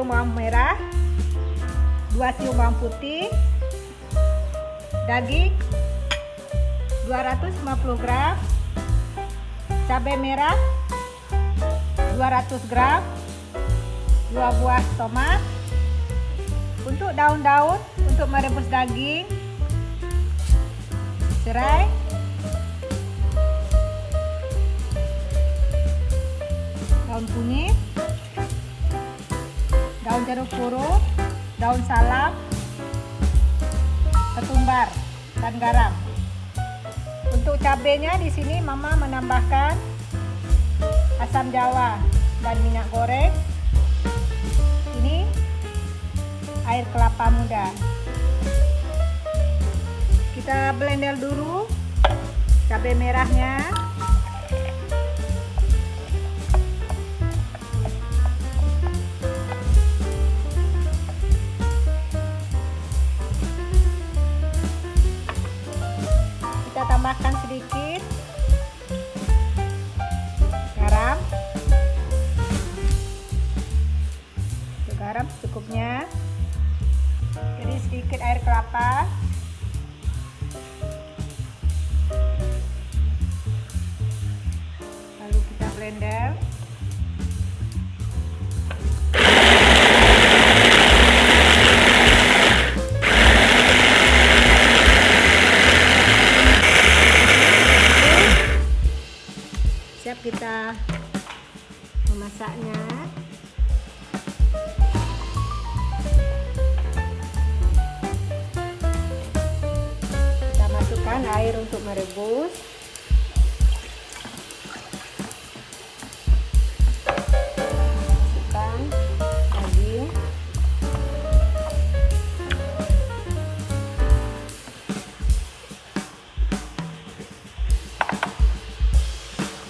siung bawang merah, 2 siung bawang putih, daging 250 gram, cabai merah 200 gram, 2 buah tomat. Untuk daun-daun untuk merebus daging, serai, daun kunyit, daun jeruk purut, daun salam, ketumbar, dan garam. Untuk cabenya di sini Mama menambahkan asam jawa dan minyak goreng. Ini air kelapa muda. Kita blender dulu cabai merahnya. Kita tambahkan sedikit garam. Garam secukupnya. Jadi sedikit air kelapa. Lalu kita blender. Siap kita memasaknya. Kita masukkan air untuk merebus. Masukkan daging.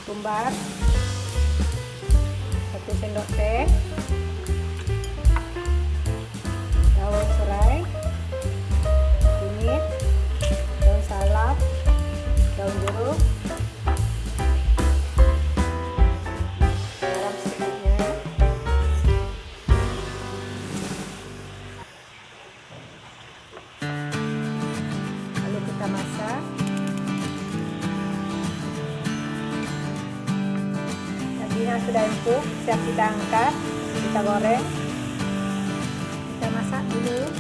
Ketumbar 1 sendok teh, daun serai, kunyit, daun salam, daun jeruk, garam secukupnya. Lalu kita masak. Dagingnya sudah empuk, siap kita angkat, kita goreng. Kita masak dulu.